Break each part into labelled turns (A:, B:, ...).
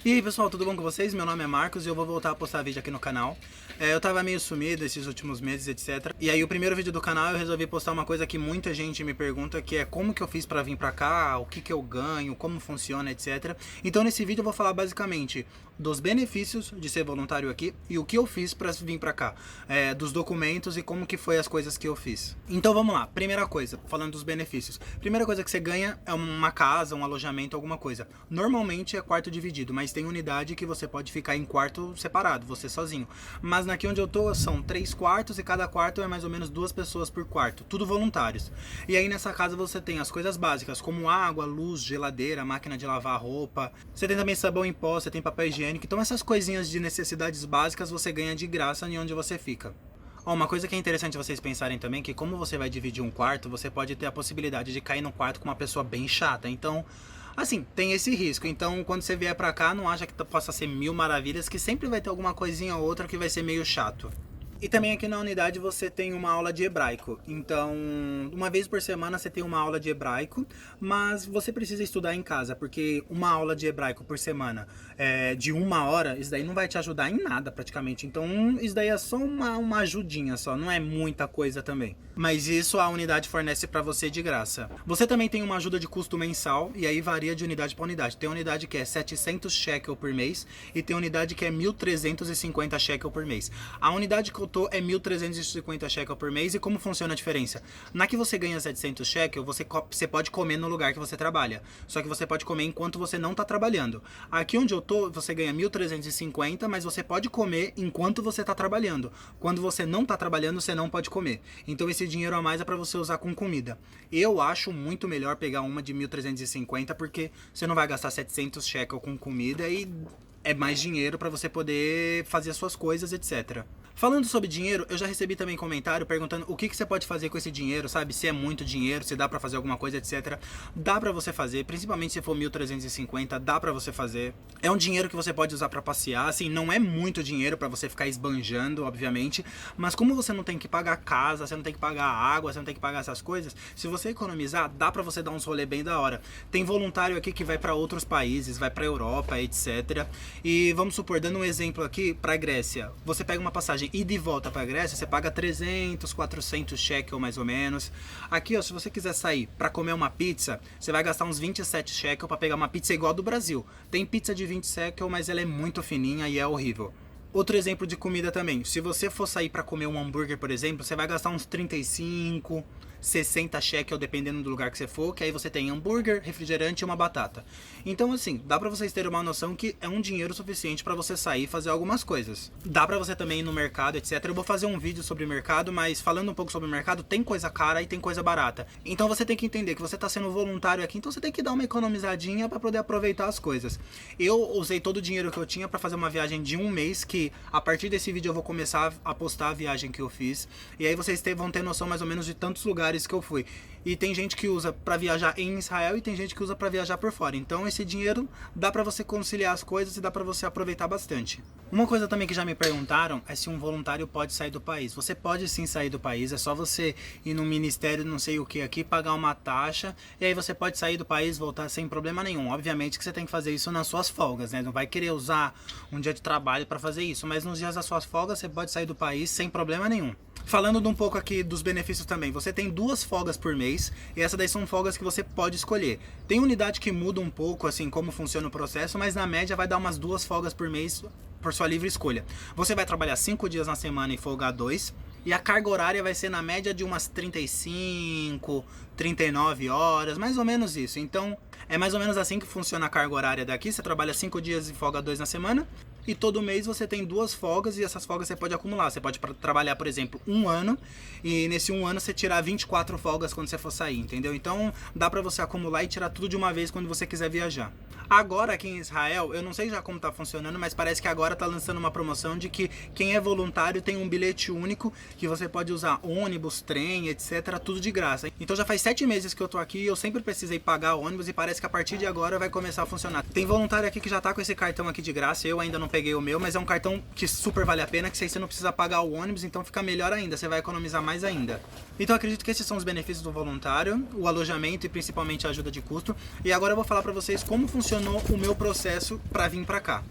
A: E aí pessoal, tudo bom com vocês? Meu nome é Marcos e eu vou voltar a postar vídeo aqui no canal. Eu tava meio sumido esses últimos meses, etc. E aí o primeiro vídeo do canal eu resolvi postar uma coisa que muita gente me pergunta, que é como que eu fiz pra vir pra cá, o que que eu ganho, como funciona, etc. Então nesse vídeo eu vou falar basicamente dos benefícios de ser voluntário aqui e o que eu fiz pra vir pra cá, dos documentos e como que foi as coisas que eu fiz. Então vamos lá, primeira coisa, falando dos benefícios. Primeira coisa que você ganha é uma casa, um alojamento, alguma coisa. Normalmente é quarto dividido, mas tem unidade que você pode ficar em quarto separado, você sozinho. Mas aqui onde eu tô são 3 quartos e cada quarto é mais ou menos 2 pessoas por quarto, tudo voluntários. E aí nessa casa você tem as coisas básicas, como água, luz, geladeira, máquina de lavar roupa. Você tem também sabão em pó, você tem papel higiênico. Então essas coisinhas de necessidades básicas você ganha de graça em onde você fica. Uma coisa que é interessante vocês pensarem também é que como você vai dividir um quarto, você pode ter a possibilidade de cair no quarto com uma pessoa bem chata. Então, assim, tem esse risco. Então, quando você vier pra cá, não acha que possa ser mil maravilhas, que sempre vai ter alguma coisinha ou outra que vai ser meio chato. E também aqui na unidade você tem uma aula de hebraico. Então, uma vez por semana você tem uma aula de hebraico, mas você precisa estudar em casa, porque uma aula de hebraico por semana de 1 hora, isso daí não vai te ajudar em nada praticamente. Então, isso daí é só uma ajudinha só, não é muita coisa também. Mas isso a unidade fornece pra você de graça. Você também tem uma ajuda de custo mensal, e aí varia de unidade pra unidade. Tem unidade que é 700 shekel por mês, e tem unidade que é 1.350 shekel por mês. A unidade que eu tô é 1.350 shekel por mês. E como funciona a diferença? Na que você ganha 700 shekel, você pode comer no lugar que você trabalha. Só que você pode comer enquanto você não tá trabalhando. Aqui onde eu tô, você ganha 1.350, mas você pode comer enquanto você tá trabalhando. Quando você não tá trabalhando, você não pode comer. Então esse dinheiro a mais é pra você usar com comida. Eu acho muito melhor pegar uma de 1.350, porque você não vai gastar 700 shekel com comida e é mais dinheiro pra você poder fazer as suas coisas, etc. Falando sobre dinheiro, eu já recebi também comentário perguntando o que você pode fazer com esse dinheiro, sabe? Se é muito dinheiro, se dá pra fazer alguma coisa, etc. Dá pra você fazer, principalmente se for 1.350, dá pra você fazer. É um dinheiro que você pode usar pra passear, assim, não é muito dinheiro pra você ficar esbanjando, obviamente, mas como você não tem que pagar casa, você não tem que pagar água, você não tem que pagar essas coisas, se você economizar, dá pra você dar uns rolê bem da hora. Tem voluntário aqui que vai pra outros países, vai pra Europa, etc. E vamos supor, dando um exemplo aqui, pra Grécia, você pega uma passagem ida e volta pra Grécia, você paga 300, 400 shekel mais ou menos. Aqui, ó, se você quiser sair pra comer uma pizza, você vai gastar uns 27 shekel pra pegar uma pizza igual a do Brasil. Tem pizza de 20 shekel, mas ela é muito fininha e é horrível. Outro exemplo de comida também, se você for sair pra comer um hambúrguer, por exemplo, você vai gastar uns 35, 60 shekel, dependendo do lugar que você for, que aí você tem hambúrguer, refrigerante e uma batata. Então assim, dá pra vocês terem uma noção que é um dinheiro suficiente pra você sair e fazer algumas coisas. Dá pra você também ir no mercado, etc. Eu vou fazer um vídeo sobre mercado, mas falando um pouco sobre o mercado, tem coisa cara e tem coisa barata. Então você tem que entender que você tá sendo voluntário aqui, então você tem que dar uma economizadinha pra poder aproveitar as coisas. Eu usei todo o dinheiro que eu tinha pra fazer uma viagem de um mês, que a partir desse vídeo eu vou começar a postar a viagem que eu fiz. E aí vocês vão ter noção mais ou menos de tantos lugares que eu fui. E tem gente que usa pra viajar em Israel e tem gente que usa pra viajar por fora. Então esse dinheiro dá pra você conciliar as coisas e dá pra você aproveitar bastante. Uma coisa também que já me perguntaram é se um voluntário pode sair do país. Você pode sim sair do país, é só você ir no ministério não sei o que aqui, pagar uma taxa, e aí você pode sair do país, voltar sem problema nenhum. Obviamente que você tem que fazer isso nas suas folgas, né? Não vai querer usar um dia de trabalho pra fazer isso, mas nos dias das suas folgas você pode sair do país sem problema nenhum. Falando de um pouco aqui dos benefícios também, você tem 2 folgas por mês, e essas daí são folgas que você pode escolher. Tem unidade que muda um pouco, assim, como funciona o processo, mas na média vai dar umas 2 folgas por mês por sua livre escolha. Você vai trabalhar 5 dias na semana e folgar 2, e a carga horária vai ser na média de umas 35, 39 horas, mais ou menos isso. Então, é mais ou menos assim que funciona a carga horária daqui. Você trabalha 5 dias e folga 2 na semana, e todo mês você tem 2 folgas, e essas folgas você pode acumular. Você pode trabalhar, por exemplo, 1 ano, e nesse 1 ano você tirar 24 folgas quando você for sair, entendeu? Então dá pra você acumular e tirar tudo de uma vez quando você quiser viajar. Agora aqui em Israel, eu não sei já como tá funcionando, mas parece que agora tá lançando uma promoção de que quem é voluntário tem um bilhete único, que você pode usar ônibus, trem, etc, tudo de graça. Então já faz 7 meses que eu tô aqui e eu sempre precisei pagar ônibus e parece que a partir de agora vai começar a funcionar. Tem voluntário aqui que já tá com esse cartão aqui de graça, eu ainda não peguei o meu, mas é um cartão que super vale a pena, que você não precisa pagar o ônibus, então fica melhor ainda, você vai economizar mais ainda. Então acredito que esses são os benefícios do voluntário, o alojamento e principalmente a ajuda de custo. E agora eu vou falar pra vocês como funcionou o meu processo pra vir pra cá.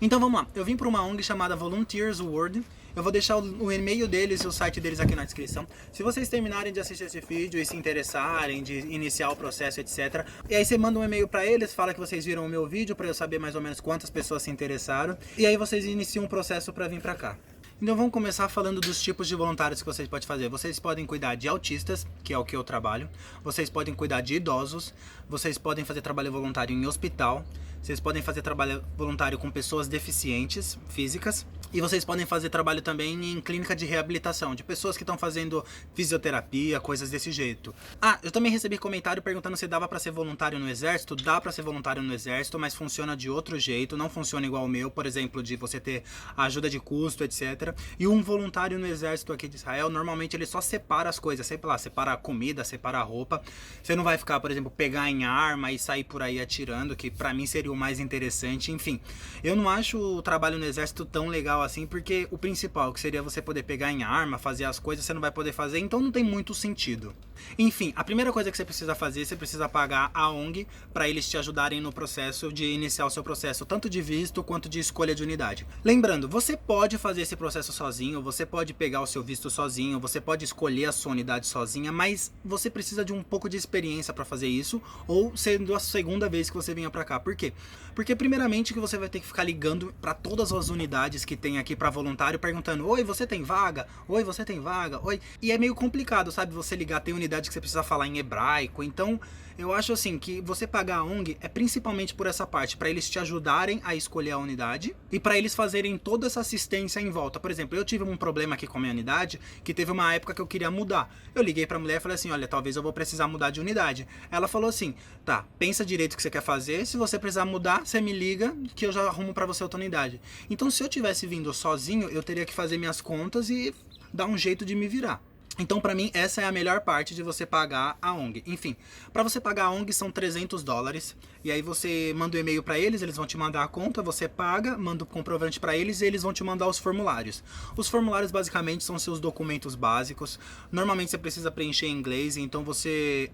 A: Então vamos lá, eu vim pra uma ONG chamada Volunteers World. Eu vou deixar o e-mail deles e o site deles aqui na descrição. Se vocês terminarem de assistir esse vídeo e se interessarem de iniciar o processo, etc. E aí você manda um e-mail pra eles, fala que vocês viram o meu vídeo pra eu saber mais ou menos quantas pessoas se interessaram. E aí vocês iniciam um processo pra vir pra cá. Então vamos começar falando dos tipos de voluntários que vocês podem fazer. Vocês podem cuidar de autistas, que é o que eu trabalho. Vocês podem cuidar de idosos. Vocês podem fazer trabalho voluntário em hospital. Vocês podem fazer trabalho voluntário com pessoas deficientes físicas. E vocês podem fazer trabalho também em clínica de reabilitação, de pessoas que estão fazendo fisioterapia, coisas desse jeito. Ah, eu também recebi comentário perguntando se dava pra ser voluntário no exército. Dá pra ser voluntário no exército, mas funciona de outro jeito. Não funciona igual o meu, por exemplo, de você ter ajuda de custo, etc. E um voluntário no exército aqui de Israel, normalmente ele só separa as coisas, sei lá, separa a comida, separa a roupa. Você não vai ficar, por exemplo, pegar em arma e sair por aí atirando, que pra mim seria o mais interessante. Enfim, eu não acho o trabalho no exército tão legal assim, porque o principal, que seria você poder pegar em arma, fazer as coisas, você não vai poder fazer, então não tem muito sentido. Enfim, a primeira coisa que você precisa fazer, você precisa pagar a ONG para eles te ajudarem no processo de iniciar o seu processo, tanto de visto quanto de escolha de unidade. Lembrando, você pode fazer esse processo sozinho, você pode pegar o seu visto sozinho, você pode escolher a sua unidade sozinha, mas você precisa de um pouco de experiência para fazer isso, ou sendo a segunda vez que você venha para cá. Por quê? Porque primeiramente que você vai ter que ficar ligando para todas as unidades que tem aqui para voluntário, perguntando: oi, você tem vaga? Oi, você tem vaga? Oi. E é meio complicado, sabe? Você ligar, tem unidade que você precisa falar em hebraico. Então, eu acho assim que você pagar a ONG é principalmente por essa parte, para eles te ajudarem a escolher a unidade e para eles fazerem toda essa assistência em volta. Por exemplo, eu tive um problema aqui com a minha unidade, que teve uma época que eu queria mudar. Eu liguei pra mulher e falei assim: olha, talvez eu vou precisar mudar de unidade. Ela falou assim: tá, pensa direito o que você quer fazer, se você precisar mudar, você me liga que eu já arrumo pra você outra unidade. Então, se eu tivesse vindo sozinho, eu teria que fazer minhas contas e dar um jeito de me virar. Então, pra mim, essa é a melhor parte de você pagar a ONG. Enfim, pra você pagar a ONG são $300. E aí você manda um e-mail pra eles, eles vão te mandar a conta, você paga, manda o comprovante pra eles e eles vão te mandar os formulários. Os formulários basicamente são seus documentos básicos. Normalmente você precisa preencher em inglês, então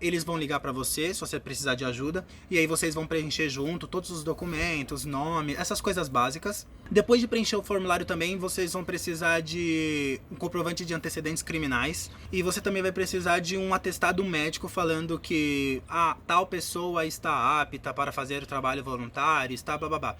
A: eles vão ligar pra você se você precisar de ajuda. E aí vocês vão preencher junto todos os documentos, nome, essas coisas básicas. Depois de preencher o formulário também, vocês vão precisar de um comprovante de antecedentes criminais. E você também vai precisar de um atestado médico falando que tal pessoa está apta para fazer o trabalho voluntário, está blá.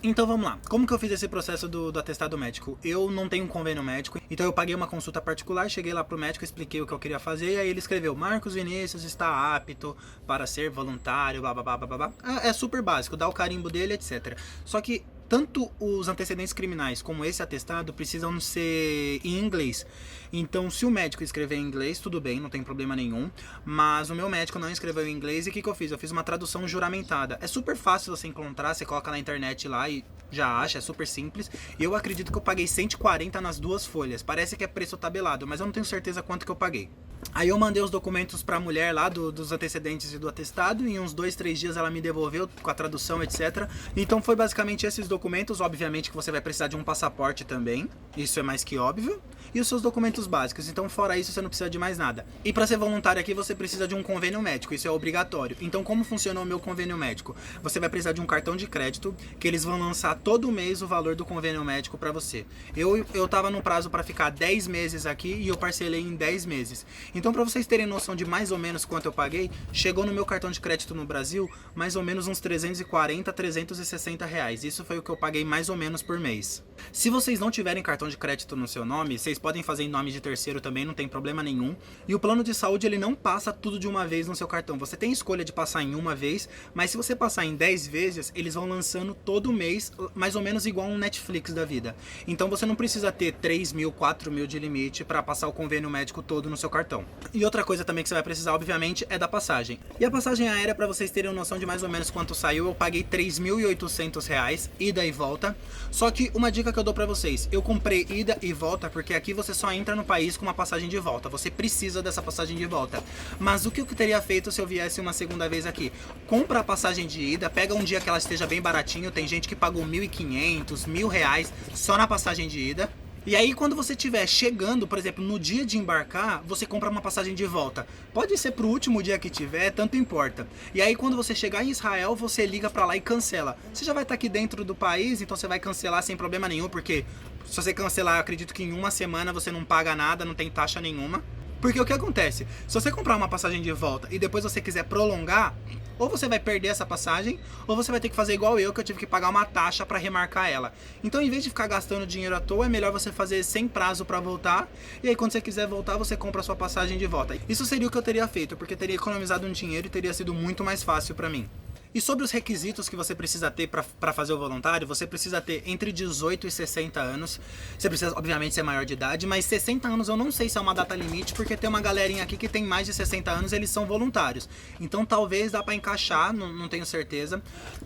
A: Então vamos lá, como que eu fiz esse processo do atestado médico? Eu não tenho um convênio médico, então eu paguei uma consulta particular, cheguei lá pro médico, expliquei o que eu queria fazer, e aí ele escreveu: Marcos Vinícius está apto para ser voluntário, blá. É super básico, dá o carimbo dele, etc. Só que tanto os antecedentes criminais como esse atestado precisam ser em inglês. Então, se o médico escrever em inglês, tudo bem, não tem problema nenhum. Mas o meu médico não escreveu em inglês e o que eu fiz? Eu fiz uma tradução juramentada. É super fácil você encontrar, você coloca na internet lá e já acha, é super simples. E eu acredito que eu paguei 140 nas duas folhas. Parece que é preço tabelado, mas eu não tenho certeza quanto que eu paguei. Aí eu mandei os documentos pra mulher lá dos antecedentes e do atestado, e em uns 2-3 dias ela me devolveu com a tradução, etc. Então foi basicamente esses documentos. Obviamente que você vai precisar de um passaporte também, isso é mais que óbvio, e os seus documentos básicos. Então fora isso você não precisa de mais nada. E para ser voluntário aqui você precisa de um convênio médico, isso é obrigatório. Então como funciona o meu convênio médico? Você vai precisar de um cartão de crédito, que eles vão lançar todo mês o valor do convênio médico para você. Eu tava no prazo para ficar 10 meses aqui e eu parcelei em 10 meses. Então, para vocês terem noção de mais ou menos quanto eu paguei, chegou no meu cartão de crédito no Brasil mais ou menos uns 340, 360 reais. Isso foi o que eu paguei mais ou menos por mês. Se vocês não tiverem cartão de crédito no seu nome, vocês podem fazer em nome de terceiro também, não tem problema nenhum. E o plano de saúde, ele não passa tudo de uma vez no seu cartão. Você tem escolha de passar em uma vez, mas se você passar em 10 vezes, eles vão lançando todo mês, mais ou menos igual um Netflix da vida. Então você não precisa ter 3 mil, 4 mil de limite para passar o convênio médico todo no seu cartão. então. E outra coisa também que você vai precisar, obviamente, é da passagem. E a passagem aérea, pra vocês terem noção de mais ou menos quanto saiu, eu paguei R$3.800, ida e volta. Só que uma dica que eu dou pra vocês, eu comprei ida e volta porque aqui você só entra no país com uma passagem de volta. Você precisa dessa passagem de volta. Mas o que eu teria feito se eu viesse uma segunda vez aqui? Compra a passagem de ida, pega um dia que ela esteja bem baratinho, tem gente que pagou R$1.500, R$1.000 só na passagem de ida. E aí quando você estiver chegando, por exemplo, no dia de embarcar, você compra uma passagem de volta. Pode ser pro último dia que tiver, tanto importa. E aí quando você chegar em Israel, você liga pra lá e cancela. Você já vai estar aqui dentro do país, então você vai cancelar sem problema nenhum, porque se você cancelar, eu acredito que em uma semana você não paga nada, não tem taxa nenhuma. Porque o que acontece? Se você comprar uma passagem de volta e depois você quiser prolongar, ou você vai perder essa passagem, ou você vai ter que fazer igual eu, que eu tive que pagar uma taxa para remarcar ela. Então, em vez de ficar gastando dinheiro à toa, é melhor você fazer sem prazo para voltar, e aí quando você quiser voltar, você compra a sua passagem de volta. Isso seria o que eu teria feito, porque teria economizado um dinheiro e teria sido muito mais fácil para mim. E sobre os requisitos que você precisa ter para fazer o voluntário, você precisa ter entre 18 e 60 anos. Você precisa, obviamente, ser maior de idade, mas 60 anos eu não sei se é uma data limite, porque tem uma galerinha aqui que tem mais de 60 anos, eles são voluntários. Então talvez dá para encaixar, não tenho certeza.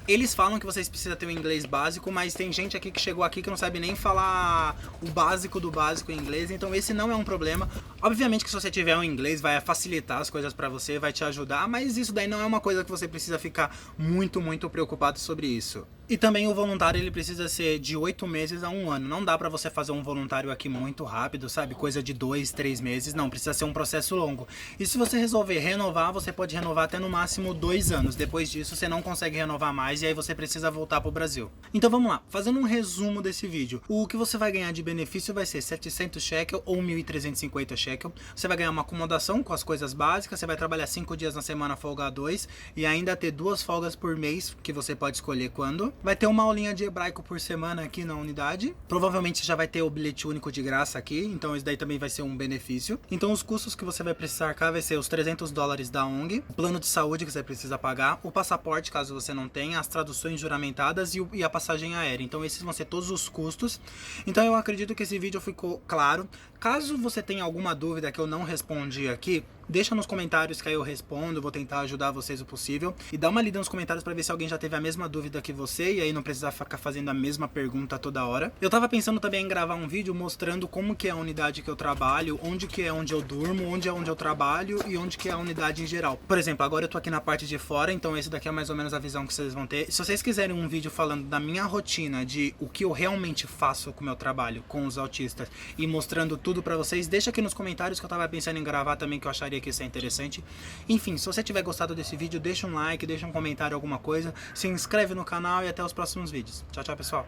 A: Eles falam que vocês precisam ter o inglês básico, mas tem gente aqui que chegou aqui que não sabe nem falar o básico do básico em inglês, então esse não é um problema. Obviamente que se você tiver um inglês vai facilitar as coisas para você, vai te ajudar, mas isso daí não é uma coisa que você precisa ficar muito preocupado sobre isso. E também o voluntário ele precisa ser de 8 meses a 1 ano. Não dá pra você fazer um voluntário aqui muito rápido, sabe? Coisa de 2, 3 meses. Não, precisa ser um processo longo. E se você resolver renovar, você pode renovar até no máximo 2 anos. Depois disso você não consegue renovar mais e aí você precisa voltar pro Brasil. Então vamos lá, fazendo um resumo desse vídeo. O que você vai ganhar de benefício vai ser 700 shekel ou 1.350 shekel. Você vai ganhar uma acomodação com as coisas básicas, você vai trabalhar 5 dias na semana, folgar 2 e ainda ter 2 folgas por mês, que você pode escolher quando. Vai ter uma aulinha de hebraico por semana aqui na unidade. Provavelmente você já vai ter o bilhete único de graça aqui, então isso daí também vai ser um benefício. Então os custos que você vai precisar cá vai ser os $300 da ONG, o plano de saúde que você precisa pagar, o passaporte caso você não tenha, as traduções juramentadas e a passagem aérea. Então esses vão ser todos os custos. Então eu acredito que esse vídeo ficou claro. Caso você tenha alguma dúvida que eu não respondi aqui, deixa nos comentários que aí eu respondo, vou tentar ajudar vocês o possível. E dá uma lida nos comentários pra ver se alguém já teve a mesma dúvida que você e aí não precisar ficar fazendo a mesma pergunta toda hora. Eu tava pensando também em gravar um vídeo mostrando como que é a unidade que eu trabalho, onde que é onde eu durmo, onde é onde eu trabalho e onde que é a unidade em geral. Por exemplo, agora eu tô aqui na parte de fora, então esse daqui é mais ou menos a visão que vocês vão ter. Se vocês quiserem um vídeo falando da minha rotina, de o que eu realmente faço com o meu trabalho, com os autistas e mostrando tudo pra vocês, deixa aqui nos comentários que eu tava pensando em gravar também, que eu acharia que isso é interessante. Enfim, se você tiver gostado desse vídeo, deixa um like, deixa um comentário, alguma coisa, se inscreve no canal e até os próximos vídeos. Tchau, tchau, pessoal!